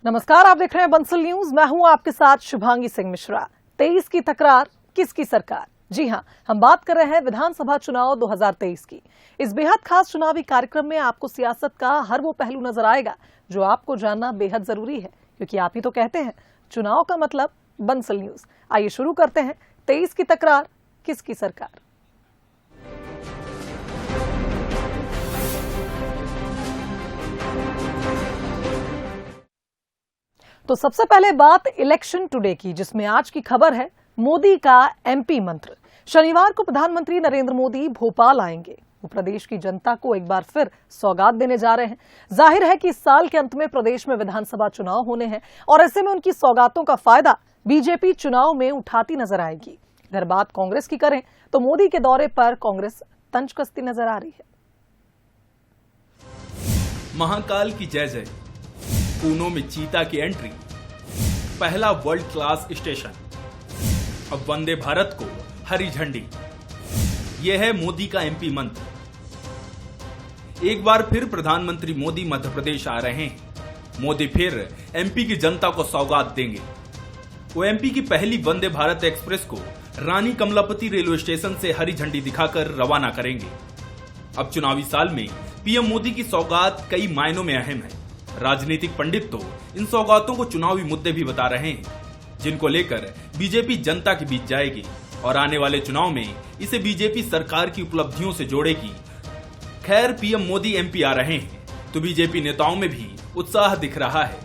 नमस्कार, आप देख रहे हैं बंसल न्यूज। मैं हूं आपके साथ शुभांगी सिंह मिश्रा। 23 की तकरार किसकी सरकार? जी हां, हम बात कर रहे हैं विधानसभा चुनाव 2023 की। इस बेहद खास चुनावी कार्यक्रम में आपको सियासत का हर वो पहलू नजर आएगा जो आपको जानना बेहद जरूरी है, क्योंकि आप ही तो कहते हैं चुनाव का मतलब बंसल न्यूज। आइए शुरू करते हैं। 23 की तकरार किसकी सरकार? तो सबसे पहले बात इलेक्शन टुडे की, जिसमें आज की खबर है मोदी का एमपी मंत्र। शनिवार को प्रधानमंत्री नरेंद्र मोदी भोपाल आएंगे। वो प्रदेश की जनता को एक बार फिर सौगात देने जा रहे हैं। जाहिर है कि इस साल के अंत में प्रदेश में विधानसभा चुनाव होने हैं और ऐसे में उनकी सौगातों का फायदा बीजेपी चुनाव में उठाती नजर आएगी। अगर बात कांग्रेस की करें तो मोदी के दौरे पर कांग्रेस तंज कसती नजर आ रही है। महाकाल की जय जय, पूनो में चीता की एंट्री, पहला वर्ल्ड क्लास स्टेशन, अब वंदे भारत को हरी झंडी। यह है मोदी का एमपी मंत्र। एक बार फिर प्रधानमंत्री मोदी मध्य प्रदेश आ रहे हैं। मोदी फिर एमपी की जनता को सौगात देंगे। वो एमपी की पहली वंदे भारत एक्सप्रेस को रानी कमलापति रेलवे स्टेशन से हरी झंडी दिखाकर रवाना करेंगे। अब चुनावी साल में पीएम मोदी की सौगात कई मायनों में अहम है। राजनीतिक पंडित तो इन सौगातों को चुनावी मुद्दे भी बता रहे हैं, जिनको लेकर बीजेपी जनता के बीच जाएगी और आने वाले चुनाव में इसे बीजेपी सरकार की उपलब्धियों से जोड़ेगी। खैर, पीएम मोदी एमपी आ रहे हैं तो बीजेपी नेताओं में भी उत्साह दिख रहा है।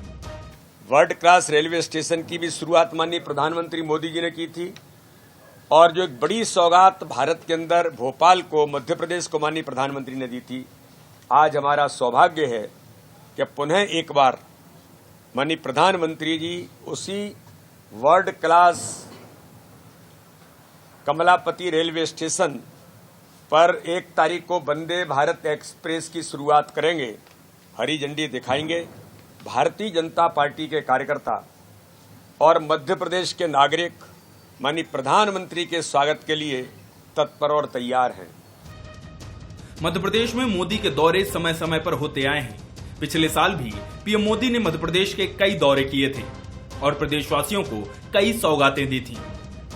वर्ल्ड क्लास रेलवे स्टेशन की भी शुरुआत माननीय प्रधानमंत्री मोदी जी ने की थी और जो एक बड़ी सौगात भारत के अंदर भोपाल को, मध्य प्रदेश को माननीय प्रधानमंत्री ने दी थी। आज हमारा सौभाग्य है कि पुनः एक बार माननीय प्रधानमंत्री जी उसी world class Kamlapati railway station पर 1 तारीख को वंदे भारत एक्सप्रेस की शुरुआत करेंगे, हरी झंडी दिखाएंगे। भारतीय जनता पार्टी के कार्यकर्ता और मध्य प्रदेश के नागरिक माननीय प्रधानमंत्री के स्वागत के लिए तत्पर और तैयार हैं। मध्य प्रदेश में मोदी के दौरे समय समय पर होते आए हैं। पिछले साल भी पीएम मोदी ने मध्य प्रदेश के कई दौरे किए थे और प्रदेशवासियों को कई सौगातें दी थी।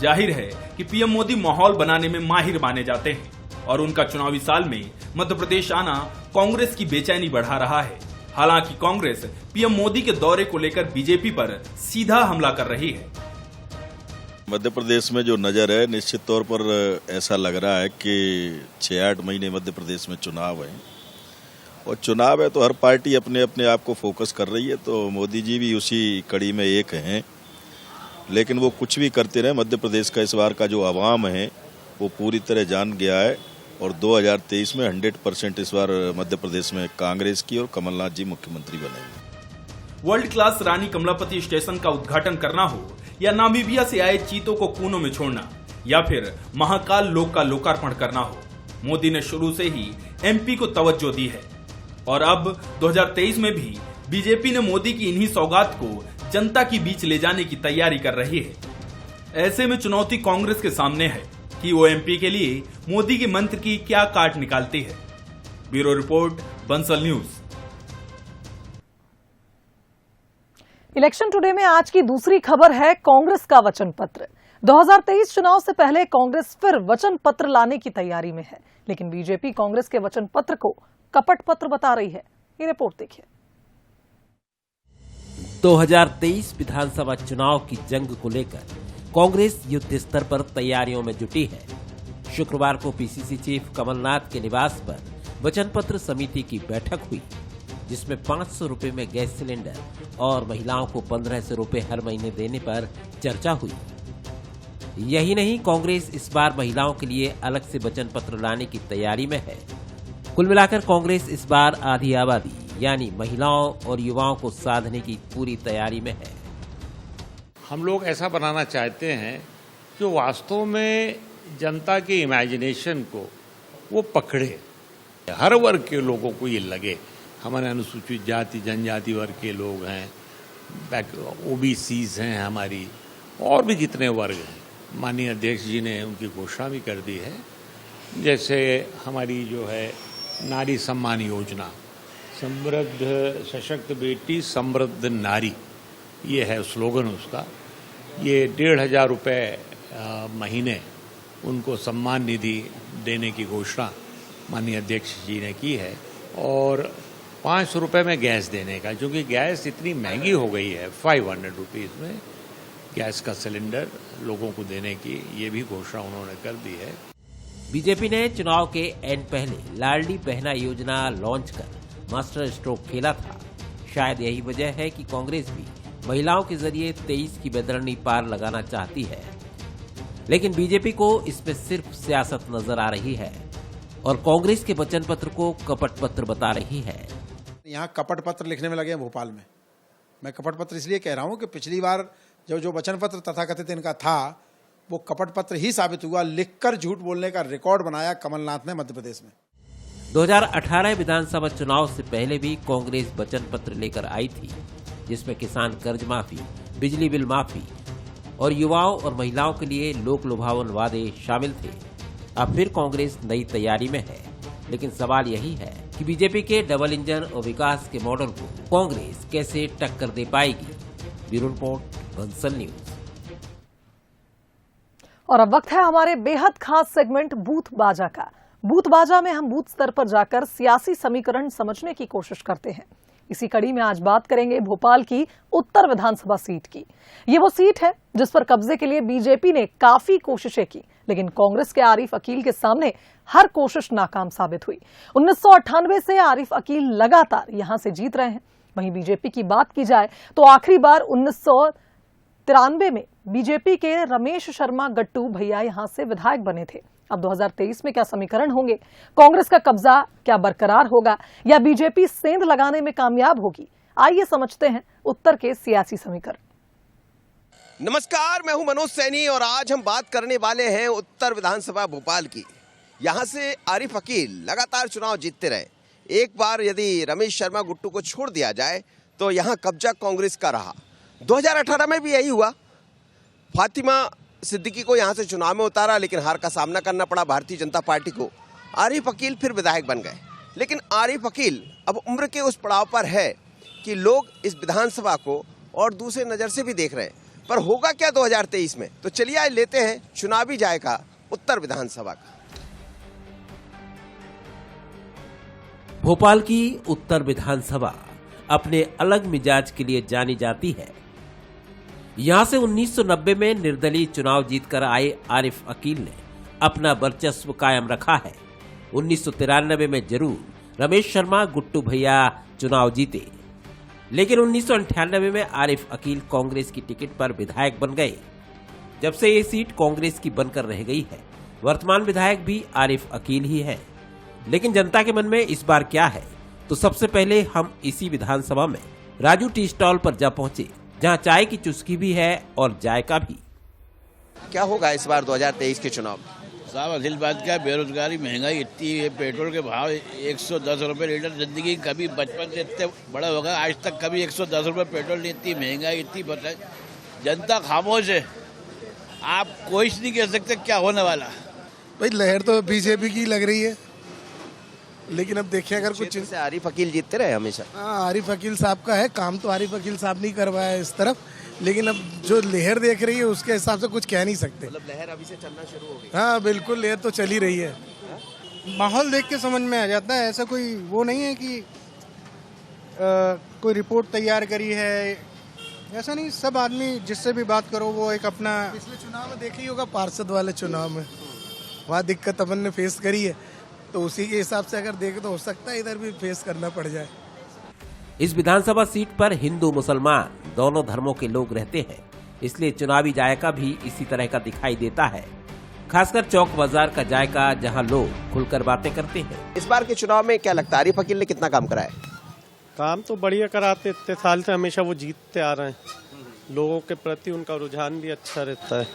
जाहिर है कि पीएम मोदी माहौल बनाने में माहिर माने जाते हैं और उनका चुनावी साल में मध्य प्रदेश आना कांग्रेस की बेचैनी बढ़ा रहा है। हालांकि कांग्रेस पीएम मोदी के दौरे को लेकर बीजेपी पर सीधा हमला कर रही है। मध्य प्रदेश में जो नजर है, निश्चित तौर पर ऐसा लग रहा है कि 6-8 महीने मध्य प्रदेश में चुनाव है और चुनाव है तो हर पार्टी अपने अपने आप को फोकस कर रही है। तो मोदी जी भी उसी कड़ी में एक हैं, लेकिन वो कुछ भी करते रहे, मध्य प्रदेश का इस बार का जो आवाम है वो पूरी तरह जान गया है और 2023 में 100% इस बार मध्य प्रदेश में कांग्रेस की और कमलनाथ जी मुख्यमंत्री बनेंगे। वर्ल्ड क्लास रानी कमलापति स्टेशन का उद्घाटन करना हो या नामीबिया से आए चीतों को कूनों में छोड़ना या फिर महाकाल लोक का लोकार्पण करना हो, मोदी ने शुरू से ही एमपी को तवज्जो दी है और अब 2023 में भी बीजेपी ने मोदी की इन्हीं सौगात को जनता के बीच ले जाने की तैयारी कर रही है। ऐसे में चुनौती कांग्रेस के सामने है कि वो एमपी के लिए मोदी के मंत्र की क्या काट निकालती है। Bureau report, Bansal news. Election today में आज की दूसरी खबर है कांग्रेस का वचन पत्र। 2023 चुनाव से पहले कांग्रेस फिर वचन पत्र लाने की तैयारी में है, लेकिन बीजेपी कांग्रेस के वचन पत्र को कपट पत्र बता रही है। ये रिपोर्ट देखिए। 2023 विधानसभा चुनाव की जंग को लेकर कांग्रेस युद्ध स्तर पर तैयारियों में जुटी है। शुक्रवार को पीसीसी चीफ कमलनाथ के निवास पर वचन पत्र समिति की बैठक हुई, जिसमें 500 रुपए में गैस सिलेंडर और महिलाओं को 1500 रुपए हर महीने देने पर चर्चा हुई। यही नहीं, कांग्रेस इस बार महिलाओं के लिए अलग से वचन पत्र लाने की तैयारी में है। कुल मिलाकर कांग्रेस इस बार आधी आबादी यानी महिलाओं और युवाओं को साधने की पूरी तैयारी में है। हम लोग ऐसा बनाना चाहते हैं कि वास्तव में जनता के इमेजिनेशन को वो पकड़े, हर वर्ग के लोगों को ये लगे। हमारे अनुसूचित जाति जनजाति वर्ग के लोग हैं, ओबीसीज हैं, हमारी और भी जितने वर्ग हैं। माननीय अध्यक्ष जी ने उनकी घोषणा भी कर दी है, जैसे हमारी जो है नारी सम्मान योजना, समृद्ध सशक्त बेटी समृद्ध नारी, ये है स्लोगन उसका। ये 1,500 रुपये महीने उनको सम्मान निधि देने की घोषणा माननीय अध्यक्ष जी ने की है, और 500 रुपये में गैस देने का, क्योंकि गैस इतनी महंगी हो गई है। 500 रुपीज़ में गैस का सिलेंडर लोगों को देने की ये भी घोषणा उन्होंने कर दी है। बीजेपी ने चुनाव के एंड पहले लाडली बहना योजना लॉन्च कर मास्टर स्ट्रोक खेला था। शायद यही वजह है कि कांग्रेस भी महिलाओं के जरिए 23 की बेदरनी पार लगाना चाहती है, लेकिन बीजेपी को इसमें सिर्फ सियासत नजर आ रही है और कांग्रेस के वचन पत्र को कपट पत्र बता रही है। यहाँ कपट पत्र लिखने में लगे हैं भोपाल में। मैं कपट पत्र इसलिए कह रहा हूँ कि पिछली बार जो वचन पत्र तथाकथित इनका था वो कपट पत्र ही साबित हुआ। लिखकर झूठ बोलने का रिकॉर्ड बनाया कमलनाथ ने मध्य प्रदेश में। 2018 विधानसभा चुनाव से पहले भी कांग्रेस वचन पत्र लेकर आई थी, जिसमें किसान कर्ज माफी, बिजली बिल माफी और युवाओं और महिलाओं के लिए लोक लुभावन वादे शामिल थे। अब फिर कांग्रेस नई तैयारी में है, लेकिन सवाल यही है कि बीजेपी के डबल इंजन और विकास के मॉडल को कांग्रेस कैसे टक्कर दे पाएगी। Bureau report, Bansal news. और अब वक्त है हमारे बेहद खास सेगमेंट बूथ बाजा का। बूथ बाजा में हम बूथ स्तर पर जाकर सियासी समीकरण समझने की कोशिश करते हैं। इसी कड़ी में आज बात करेंगे भोपाल की उत्तर विधानसभा सीट की। ये वो सीट है जिस पर कब्जे के लिए बीजेपी ने काफी कोशिशें की, लेकिन कांग्रेस के आरिफ अकील के सामने हर कोशिश नाकाम साबित हुई। 1998 से आरिफ अकील लगातार यहां से जीत रहे हैं। वहीं बीजेपी की बात की जाए तो आखिरी बार 1993 में बीजेपी के रमेश शर्मा गट्टू भैया यहां से विधायक बने थे। अब 2023 में क्या समीकरण होंगे? कांग्रेस का कब्जा क्या बरकरार होगा या बीजेपी सेंध लगाने में कामयाब होगी? आइए समझते हैं उत्तर के सियासी समीकरण। नमस्कार, मैं हूं मनोज सैनी और आज हम बात करने वाले हैं उत्तर विधानसभा भोपाल की। यहां से आरिफ अकील लगातार चुनाव जीतते रहे। एक बार यदि रमेश शर्मा गुट्टू को छोड़ दिया जाए तो यहां कब्जा कांग्रेस का रहा। 2018 में भी यही हुआ। फातिमा सिद्दीकी को यहां से चुनाव में उतारा, लेकिन हार का सामना करना पड़ा भारतीय जनता पार्टी को। आरिफ अकील फिर विधायक बन गए, लेकिन आरिफ अकील अब उम्र के उस पड़ाव पर है कि लोग इस विधानसभा को और दूसरे नजर से भी देख रहे हैं। पर होगा क्या 2023 में? तो चलिए आज लेते हैं चुनावी जायका उत्तर विधानसभा का। भोपाल की उत्तर विधानसभा अपने अलग मिजाज के लिए जानी जाती है। यहां से 1990 में निर्दलीय चुनाव जीतकर आए आरिफ अकील ने अपना वर्चस्व कायम रखा है। 1993 में जरूर रमेश शर्मा गुट्टू भैया चुनाव जीते, लेकिन 1998 में आरिफ अकील कांग्रेस की टिकट पर विधायक बन गए। जब से ये सीट कांग्रेस की बनकर रह गई है। वर्तमान विधायक भी आरिफ अकील ही है, लेकिन जनता के मन में इस बार क्या है? तो सबसे पहले हम इसी विधानसभा में राजू टी स्टॉल पर जा पहुंचे, जहां चाय की चुस्की भी है और जायका भी। क्या होगा इस बार 2023 के चुनाव में? साहब असिल बात क्या, बेरोजगारी, महंगाई इतनी है, पेट्रोल के भाव 110 रुपए लीटर। जिंदगी कभी बचपन से इतने बड़ा होगा आज तक कभी 110 रुपए पेट्रोल नहीं, इतनी महंगाई, इतनी बताए। जनता खामोश है, आप कोई नहीं कह सकते क्या होने वाला। भाई लहर तो बीजेपी की लग रही है, लेकिन अब देखिए अगर कुछ से आरिफ अकील जीतते रहे हमेशा। आरिफ अकील साहब का है काम, तो आरिफ अकील साहब नहीं करवाया इस तरफ, लेकिन अब जो लहर देख रही है उसके हिसाब से कुछ कह नहीं सकते। मतलब लहर अभी से चलना शुरू हो गई। हाँ बिल्कुल, लहर तो चल ही रही है। माहौल देख के समझ में आ जाता है। ऐसा कोई वो नहीं है कि कोई रिपोर्ट तैयार करी है, ऐसा नहीं। सब आदमी जिससे भी बात करो वो एक अपना। पिछले चुनाव में देखा ही होगा, पार्षद वाले चुनाव में वहाँ दिक्कत अपन ने फेस करी है, तो उसी के हिसाब से अगर देखे तो हो सकता है इधर भी फेस करना पड़ जाए। इस विधानसभा सीट पर हिंदू मुसलमान दोनों धर्मों के लोग रहते हैं, इसलिए चुनावी जायका भी इसी तरह का दिखाई देता है। खासकर चौक बाजार का जायका, जहां लोग खुलकर बातें करते हैं। इस बार के चुनाव में क्या लगता है आरिफ अकील ने कितना काम कराया? काम तो बढ़िया कराते, इतने साल से हमेशा वो जीतते आ रहे हैं। लोगों के प्रति उनका रुझान भी अच्छा रहता है,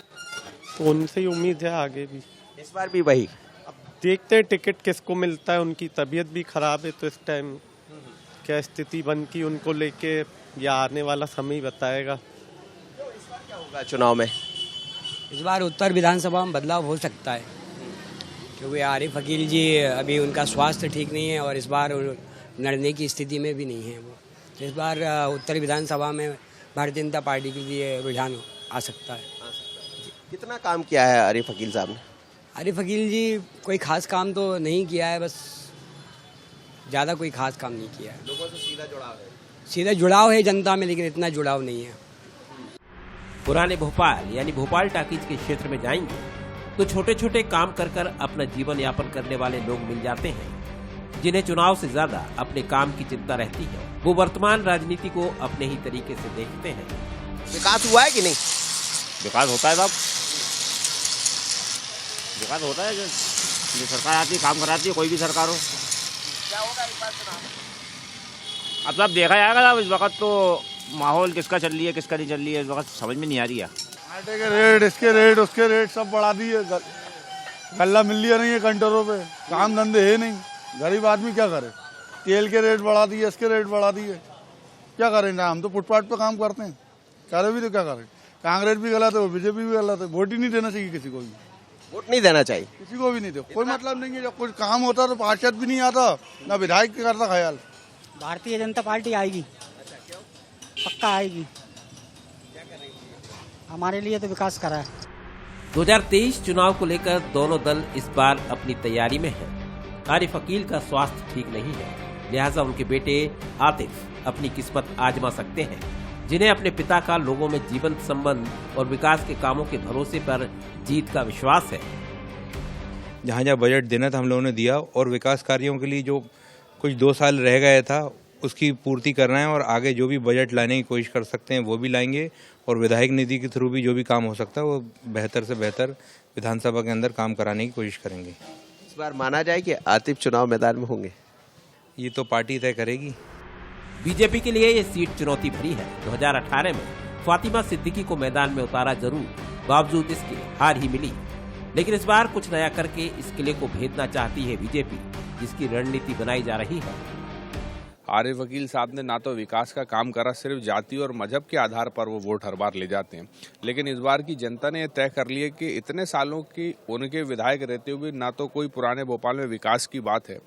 तो उनसे ही उम्मीद है आगे भी। इस बार भी वही। अब देखते हैं टिकट किसको मिलता है। उनकी तबीयत भी खराब है, तो इस टाइम क्या स्थिति बनती उनको लेके या आने वाला समय बताएगा। तो इस बार क्या होगा चुनाव में? इस बार उत्तर विधानसभा में बदलाव हो सकता है, क्योंकि आरिफ अकील जी अभी उनका स्वास्थ्य ठीक नहीं है और इस बार लड़ने की स्थिति में भी नहीं है वो। तो इस बार उत्तर विधानसभा में भारतीय जनता पार्टी के लिए रुझान आ सकता है। कितना काम किया है आरिफ अकील साहब ने? आरिफ अकील जी कोई खास काम तो नहीं किया है, बस ज़्यादा कोई खास काम नहीं किया है। लोगों से सीधा जुड़ाव है? सीधा जुड़ाव है जनता में, लेकिन इतना जुड़ाव नहीं है। पुराने भोपाल यानी भोपाल टाकीज के क्षेत्र में जाएंगे तो छोटे छोटे काम कर कर अपना जीवन यापन करने वाले लोग मिल जाते हैं, जिन्हें चुनाव से ज्यादा अपने काम की चिंता रहती है। वो वर्तमान राजनीति को अपने ही तरीके से देखते हैं। विकास हुआ है कि नहीं? विकास होता है साहब, विकास होता है। जो सरकार आती है काम कराती है, कोई भी सरकार हो। क्या होगा इस बार चुनाव? अब सब देखा जाएगा साहब। इस वक्त तो माहौल किसका चल रही है किसका नहीं चल रही है इस वक्त समझ में नहीं आ रही है। आटे के रेट, इसके रेट, उसके रेट सब बढ़ा दिए। गल्ला मिल लिया नहीं है कंटरों पे, काम धंधे है नहीं, गरीब आदमी क्या करे। तेल के रेट बढ़ा दिए, इसके रेट बढ़ा दिए, क्या करेंगे। हम तो फुटपाथ पे काम करते हैं, करे भी तो क्या करें। कांग्रेस भी गलत है, बीजेपी भी गलत है। वोट ही नहीं देना चाहिए किसी को भी, वोट नहीं देना चाहिए किसी को भी नहीं दो। कोई मतलब नहीं है। जब कुछ काम होता तो पार्षद भी नहीं आता, ना विधायक करता ख्याल। भारतीय जनता पार्टी आएगी, पक्का आएगी। हमारे लिए तो विकास करा है। 2023 चुनाव को लेकर दोनों दल इस बार अपनी तैयारी में हैं। आरिफ अकील का स्वास्थ्य ठीक नहीं है, लिहाजा उनके बेटे आतिफ अपनी किस्मत आजमा सकते हैं, जिन्हें अपने पिता का लोगों में जीवंत संबंध और विकास के कामों के भरोसे पर जीत का विश्वास है। जहाँ जहाँ बजट देना था हम लोगों ने दिया, और विकास कार्यों के लिए जो कुछ 2 साल रह गया था उसकी पूर्ति कर रहे हैं, और आगे जो भी बजट लाने की कोशिश कर सकते हैं वो भी लाएंगे, और विधायक निधि के थ्रू भी जो भी काम हो सकता है वो बेहतर से बेहतर विधानसभा के अंदर काम कराने की कोशिश करेंगे। इस बार माना जाए कि आतिफ चुनाव मैदान में होंगे? ये तो पार्टी तय करेगी। बीजेपी के लिए ये सीट चुनौती भरी है। 2018 में फातिमा सिद्दीकी को मैदान में उतारा जरूर, बावजूद इसके हार ही मिली। लेकिन इस बार कुछ नया करके इस किले को भेदना चाहती है बीजेपी, जिसकी रणनीति बनाई जा रही है। आरिफ अकील साहब ने ना तो विकास का काम करा, सिर्फ जाति और मजहब के आधार पर वो वोट हर बार ले जाते हैं। लेकिन इस बार की जनता ने तय कर लिया कि इतने सालों की उनके विधायक रहते हुए ना तो कोई पुराने भोपाल में विकास की बात है,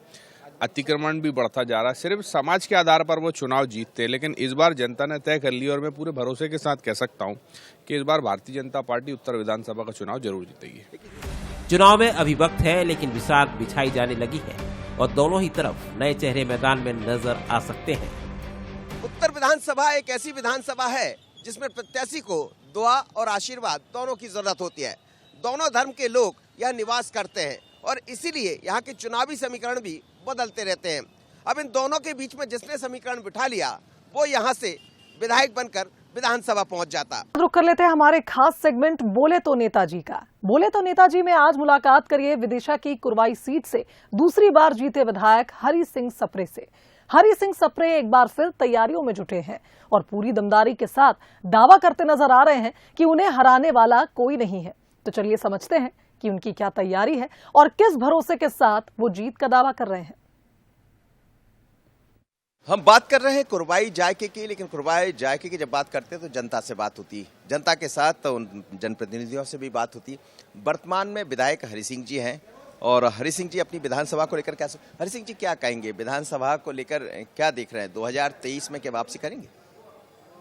अतिक्रमण भी बढ़ता जा रहा है, सिर्फ समाज के आधार पर वो चुनाव जीतते हैं। लेकिन इस बार जनता ने तय कर लिया, और मैं पूरे भरोसे के साथ कह सकता हूँ कि इस बार भारतीय जनता पार्टी उत्तर विधानसभा का चुनाव जरूर जीतेगी। चुनाव में अभी वक्त है, लेकिन बिसात बिछाई जाने लगी है और दोनों ही तरफ नए चेहरे मैदान में नजर आ सकते हैं। उत्तर विधानसभा एक ऐसी विधानसभा है जिसमें प्रत्याशी को दुआ और आशीर्वाद दोनों की जरूरत होती है। दोनों धर्म के लोग यहाँ निवास करते हैं और इसीलिए यहाँ के चुनावी समीकरण भी बदलते रहते हैं। अब इन दोनों के बीच में जिसने समीकरण बिठा लिया वो यहाँ से विधायक बनकर विधानसभा पहुंच जाता। रुक कर लेते हैं हमारे खास सेगमेंट बोले तो नेताजी का। बोले तो नेताजी में आज मुलाकात करिए विदिशा की कुरवाई सीट से दूसरी बार जीते विधायक हरि सिंह सप्रे से। हरि सिंह सप्रे एक बार फिर तैयारियों में जुटे हैं और पूरी दमदारी के साथ दावा करते नजर आ रहे हैं कि उन्हें हराने वाला कोई नहीं है। तो चलिए समझते हैं कि उनकी क्या तैयारी है और किस भरोसे के साथ वो जीत का दावा कर रहे हैं। हम बात कर रहे हैं कुरवाई जायके की, लेकिन कुरवाई जायके की जब बात करते हैं तो जनता से बात होती है, जनता के साथ तो जनप्रतिनिधियों से भी बात होती है। वर्तमान में विधायक हरि सिंह जी हैं और हरि सिंह जी अपनी विधानसभा को लेकर कैसे, हरि सिंह जी क्या कहेंगे, विधानसभा को लेकर क्या देख रहे हैं? 2023 में क्या वापसी करेंगे?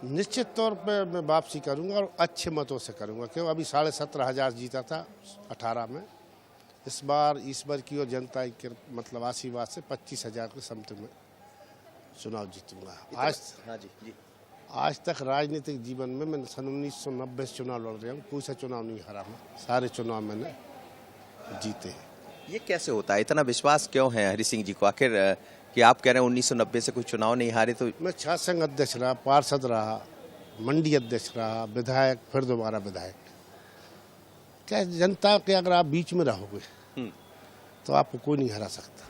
निश्चित तौर पे मैं वापसी करूंगा और अच्छे मतों से करूंगा, क्यों अभी 17,500 जीता था 18 में। इस बार की और जनता के मतलब आशीर्वाद से 25,000 के समथिंग में चुनाव जीतूंगा। आज तक राजनीतिक जीवन में मैंने सन 1990 से चुनाव लड़ रहा हूँ, कोई सा चुनाव नहीं हारा मैं, सारे चुनाव मैंने जीते हैं। ये कैसे होता है, इतना विश्वास क्यों है हरि सिंह जी को? आखिर कि आप कह रहे हैं 1990 से कोई चुनाव नहीं हारे, तो मैं छात्र संघ अध्यक्ष रहा, पार्षद रहा, मंडी अध्यक्ष रहा, विधायक, फिर दोबारा विधायक। क्या जनता के अगर आप बीच में रहोगे तो आपको कोई नहीं हरा सकता।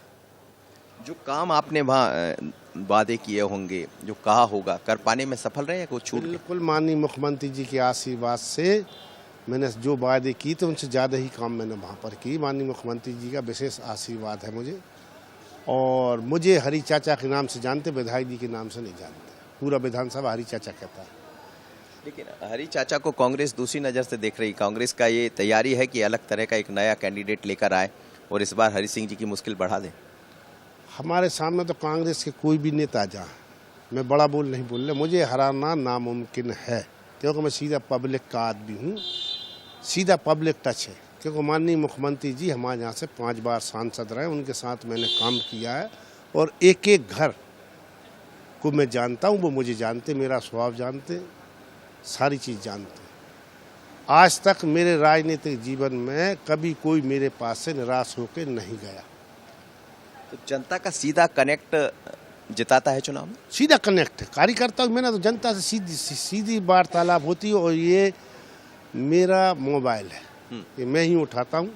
जो काम आपने वहाँ वादे किए होंगे, जो कहा होगा, कर पाने में सफल रहे हैं? कुछ छूट? बिल्कुल, माननीय मुख्यमंत्री जी के आशीर्वाद से मैंने जो वादे की थे उनसे ज़्यादा ही काम मैंने वहाँ पर की। माननीय मुख्यमंत्री जी का विशेष आशीर्वाद है मुझे, और मुझे हरी चाचा के नाम से जानते, विधायक जी के नाम से नहीं जानते। पूरा विधानसभा हरी चाचा कहता है। लेकिन हरी चाचा को कांग्रेस दूसरी नज़र से देख रही। कांग्रेस का ये तैयारी है कि अलग तरह का एक नया कैंडिडेट लेकर आए और इस बार हरि सिंह जी की मुश्किल बढ़ा दें। हमारे सामने तो कांग्रेस के कोई भी नेता जाए मैं बड़ा बोल नहीं बोल रहा, मुझे हराना नामुमकिन है क्योंकि मैं सीधा पब्लिक का आदमी हूँ, सीधा पब्लिक टच है। क्योंकि माननीय मुख्यमंत्री जी हमारे यहाँ से 5 बार सांसद रहे, उनके साथ मैंने काम किया है और एक एक घर को मैं जानता हूँ, वो मुझे जानते, मेरा स्वभाव जानते, सारी चीज़ जानते। आज तक मेरे राजनीतिक जीवन में कभी कोई मेरे पास से निराश होकर नहीं गया। तो जनता का सीधा कनेक्ट जिताता है चुनाव में? सीधा कनेक्ट कार्यकर्ता हूँ मैंने, तो जनता से सीधी वार्तालाप होती है और ये मेरा मोबाइल है, ये मैं ही उठाता हूँ,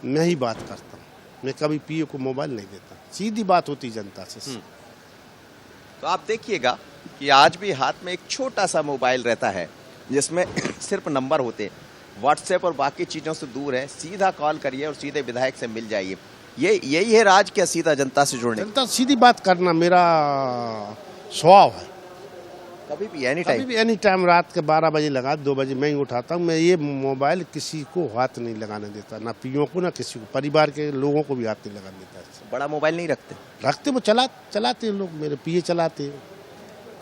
मैं ही बात करता हूँ, मैं कभी पीओ को मोबाइल नहीं देता, सीधी बात होती जनता से। तो आप देखिएगा कि आज भी हाथ में एक छोटा सा मोबाइल रहता है जिसमें सिर्फ नंबर होते हैं, व्हाट्सएप और बाकी चीज़ों से दूर है, सीधा कॉल करिए और सीधे विधायक से मिल जाइए। यही है राज क्या, सीधा जनता से जुड़ने, जनता सीधी बात करना मेरा स्वभाव है। कभी भी एनी टाइम रात के 12 बजे लगा 2 बजे मैं ही उठाता हूँ। मैं ये मोबाइल किसी को हाथ नहीं लगाने देता, ना पीओ को ना किसी को, परिवार के लोगों को भी हाथ नहीं लगाने देता। बड़ा मोबाइल नहीं रखते वो चलाते हैं लोग, मेरे पीए चलाते हैं,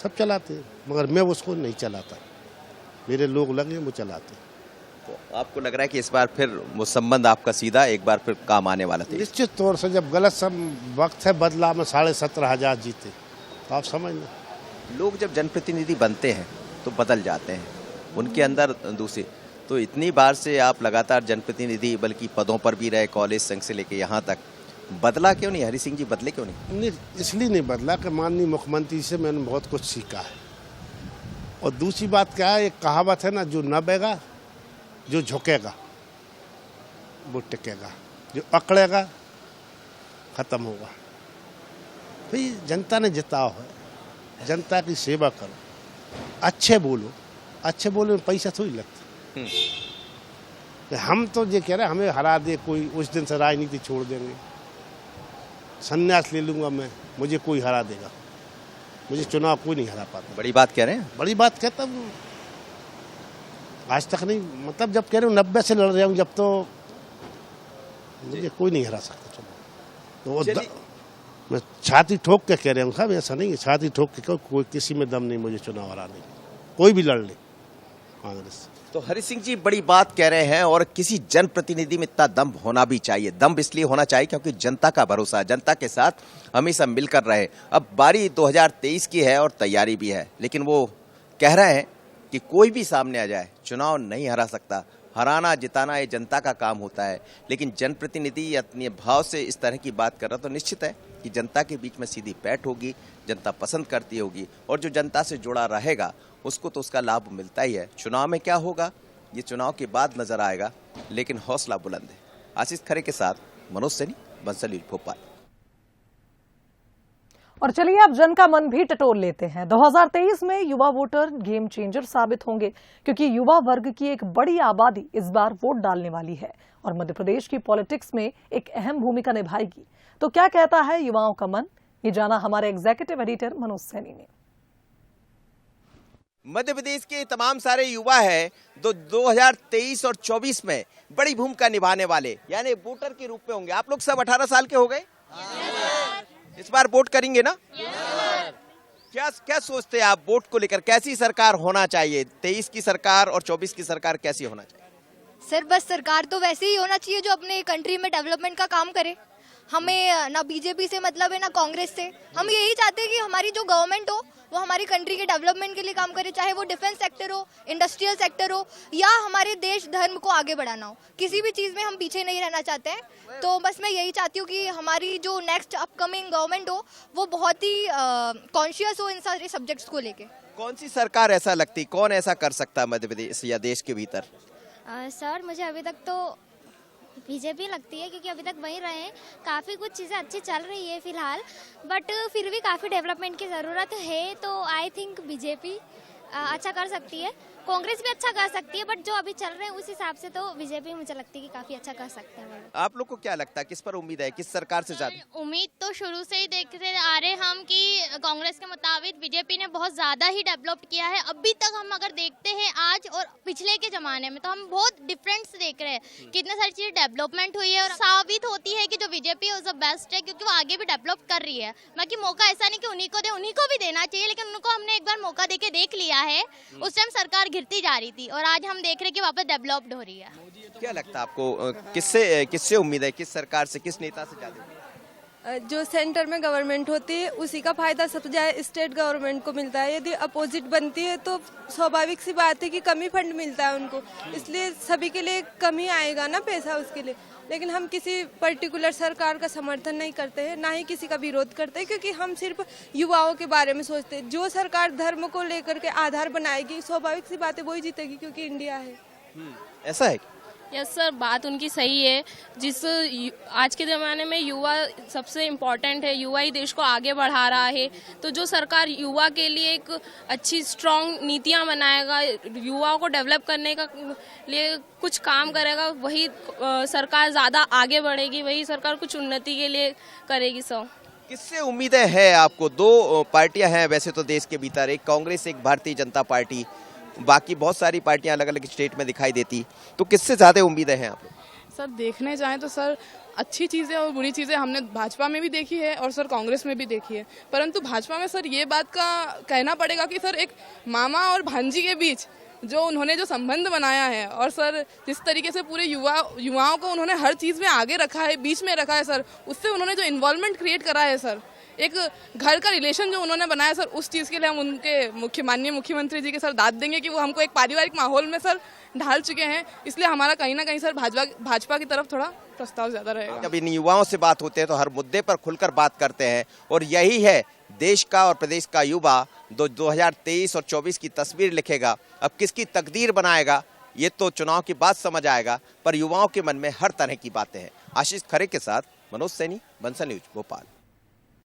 सब चलाते हैं, मगर मैं उसको नहीं चलाता, मेरे लोग लगे वो चलाते हैं। तो आपको लग रहा है कि इस बार फिर वो संबंध आपका सीधा एक बार फिर काम आने वाला था? निश्चित तौर से जब गलत वक्त है बदला में 17,500 जीते, तो आप समझ लें। लोग जब जनप्रतिनिधि बनते हैं तो बदल जाते हैं, उनके अंदर दूसरे, तो इतनी बार से आप लगातार जनप्रतिनिधि बल्कि पदों पर भी रहे, कॉलेज संघ से लेके यहाँ तक, बदला क्यों नहीं? हरि सिंह जी बदले क्यों नहीं? इसलिए नहीं बदला कि माननीय मुख्यमंत्री से मैंने बहुत कुछ सीखा है। और दूसरी बात क्या है, एक कहावत है ना, जो न बेगा जो झुकेगा वो टिकेगा, जो अकड़ेगा खत्म होगा। भाई जनता ने जिताओ है, जनता की सेवा करो, अच्छे बोलो में पैसा थोड़ी लगता। हम तो ये कह रहे हमें हरा दे कोई, उस दिन से राजनीति छोड़ देंगे, संन्यास ले लूंगा मैं, मुझे कोई हरा देगा, मुझे चुनाव कोई नहीं हरा पाता। बड़ी बात कह रहे हैं? बड़ी बात कहता हूँ, आज तक नहीं, मतलब जब कह रहे हो 90 से लड़ रहा हूँ, जब तो मुझे कोई नहीं हरा सकता चुनाव। तो मैं छाती ठोक के कह रहा हूँ साहब, ऐसा नहीं है, छाती ठोक के कोई किसी में दम नहीं मुझे चुनाव हराने, कोई भी लड़ ले कांग्रेस। तो हरि सिंह जी बड़ी बात कह रहे हैं और किसी जनप्रतिनिधि में इतना दम होना भी चाहिए। दम इसलिए होना चाहिए क्योंकि जनता का भरोसा, जनता के साथ हमेशा मिलकर रहे। अब बारी 2023 की है और तैयारी भी है, लेकिन वो कह रहे हैं कि कोई भी सामने आ जाए चुनाव नहीं हरा सकता, हराना जिताना ये जनता का काम होता है। लेकिन जनप्रतिनिधि अपने भाव से इस तरह की बात कर रहा तो निश्चित है कि जनता के बीच में सीधी बैठ होगी, जनता पसंद करती होगी और जो जनता से जुड़ा रहेगा उसको तो उसका लाभ मिलता ही है। चुनाव में क्या होगा ये चुनाव के बाद नजर आएगा, लेकिन हौसला बुलंद है। आशीष खरे के साथ मनोज सैनी, बंसल न्यूज भोपाल। और चलिए अब जन का मन भी टटोल लेते हैं। 2023 में युवा वोटर गेम चेंजर साबित होंगे क्योंकि युवा वर्ग की एक बड़ी आबादी इस बार वोट डालने वाली है और मध्य प्रदेश की पॉलिटिक्स में एक अहम भूमिका निभाएगी। तो क्या कहता है युवाओं का मन, ये जाना हमारे एग्जीक्यूटिव एडिटर मनोज सैनी ने। मध्य प्रदेश के तमाम सारे युवा है तो 2023 और 24 में बड़ी भूमिका निभाने वाले यानी वोटर के रूप में होंगे। आप लोग सब 18 साल के हो गए, इस बार वोट करेंगे ना? क्या सोचते हैं आप वोट को लेकर, कैसी सरकार होना चाहिए? 23 की सरकार और 24 की सरकार कैसी होना चाहिए? सर बस सरकार तो वैसे ही होना चाहिए जो अपने कंट्री में डेवलपमेंट का काम करे। हमें ना बीजेपी से मतलब है ना कांग्रेस से। हम यही चाहते हैं कि हमारी जो गवर्नमेंट हो वो हमारी कंट्री के डेवलपमेंट के लिए काम करे, चाहे वो डिफेंस सेक्टर हो, इंडस्ट्रियल सेक्टर हो या हमारे देश धर्म को आगे बढ़ाना हो। किसी भी चीज़ में हम पीछे नहीं रहना चाहते हैं। तो बस मैं यही चाहती हूँ कि हमारी जो नेक्स्ट अपकमिंग गवर्नमेंट हो वो बहुत ही कॉन्शियस हो इन सारे सब्जेक्ट्स को लेके। कौन सी सरकार ऐसा लगती, कौन ऐसा कर सकता है मध्य प्रदेश या देश के भीतर? सर मुझे अभी तक तो बीजेपी लगती है क्योंकि अभी तक वहीं रहे हैं, काफ़ी कुछ चीज़ें अच्छी चल रही है फिलहाल, बट फिर भी काफ़ी डेवलपमेंट की ज़रूरत है। तो आई थिंक बीजेपी अच्छा कर सकती है। कांग्रेस भी अच्छा कर सकती है, बट जो अभी चल रहे हैं उस हिसाब से तो बीजेपी मुझे लगती है कि काफी अच्छा कर सकते हैं वो लोग। आप लोग को क्या लगता है, किस पर उम्मीद है, किस सरकार से ज्यादा? उम्मीद तो शुरू से ही देखते आ रहे हम कि कांग्रेस के मुताबिक बीजेपी ने बहुत ज्यादा ही डेवलप किया है। अभी तक हम अगर देखते हैं आज और पिछले के जमाने में, तो हम बहुत डिफरेंस देख रहे हैं। कितने सारी चीजें डेवलपमेंट हुई है और साबित होती है कि जो बीजेपी है वो बेस्ट है, क्योंकि वो आगे भी डेवलप कर रही है। बाकी मौका ऐसा नहीं कि उन्हीं को दे, उन्हीं को भी देना चाहिए, लेकिन उनको हमने एक बार मौका देके देख लिया है। उस टाइम सरकार गिरती जा रही थी और आज हम देख रहे हैं कि वापस डेवलप्ड हो रही है। क्या लगता है आपको, किससे उम्मीद है, किस सरकार से, किस नेता से ज्यादा? जो सेंटर में गवर्नमेंट होती है उसी का फायदा सबसे ज्यादा स्टेट गवर्नमेंट को मिलता है। यदि अपोजिट बनती है तो स्वाभाविक सी बात है कि कमी फंड मिलता है उनको, इसलिए सभी के लिए कमी आएगा ना पैसा उसके लिए। लेकिन हम किसी पर्टिकुलर सरकार का समर्थन नहीं करते हैं, ना ही किसी का विरोध करते हैं, क्योंकि हम सिर्फ युवाओं के बारे में सोचते हैं। जो सरकार धर्म को लेकर के आधार बनाएगी, स्वाभाविक सी बात है वही जीतेगी, क्योंकि इंडिया है। ऐसा है? यस सर, बात उनकी सही है। आज के ज़माने में युवा सबसे इम्पोर्टेंट है, युवा ही देश को आगे बढ़ा रहा है। तो जो सरकार युवा के लिए एक अच्छी स्ट्रॉन्ग नीतियां बनाएगा, युवाओं को डेवलप करने का लिए कुछ काम करेगा, वही सरकार ज़्यादा आगे बढ़ेगी, वही सरकार कुछ उन्नति के लिए करेगी। सर किससे उम्मीदें हैं आपको? दो पार्टियां हैं वैसे तो देश के भीतर, एक कांग्रेस, एक भारतीय जनता पार्टी, बाकी बहुत सारी पार्टियां अलग अलग स्टेट में दिखाई देती, तो किससे ज्यादा उम्मीदें हैं आप? सर देखने जाएं तो सर अच्छी चीज़ें और बुरी चीज़ें हमने भाजपा में भी देखी है और सर कांग्रेस में भी देखी है। परंतु भाजपा में सर ये बात का कहना पड़ेगा कि सर एक मामा और भांजी के बीच जो उन्होंने जो संबंध बनाया है, और सर जिस तरीके से पूरे युवाओं को उन्होंने हर चीज़ में आगे रखा है, बीच में रखा है सर, उससे उन्होंने जो इन्वॉल्वमेंट क्रिएट करा है सर, एक घर का रिलेशन जो उन्होंने बनाया सर, उस चीज़ के लिए हम उनके माननीय मुख्यमंत्री जी के सर दाद देंगे कि वो हमको एक पारिवारिक माहौल में सर ढाल चुके हैं। इसलिए हमारा कहीं ना कहीं सर भाजपा की तरफ थोड़ा प्रस्ताव ज्यादा रहेगा। जब इन युवाओं से बात होते हैं तो हर मुद्दे पर खुलकर बात करते हैं, और यही है देश का और प्रदेश का युवा 2023 और 24 की तस्वीर लिखेगा। अब किसकी तकदीर बनाएगा ये तो चुनाव के बाद समझ आएगा, पर युवाओं के मन में हर तरह की बातें हैं। आशीष खरे के साथ मनोज सैनी, बंसल न्यूज, भोपाल।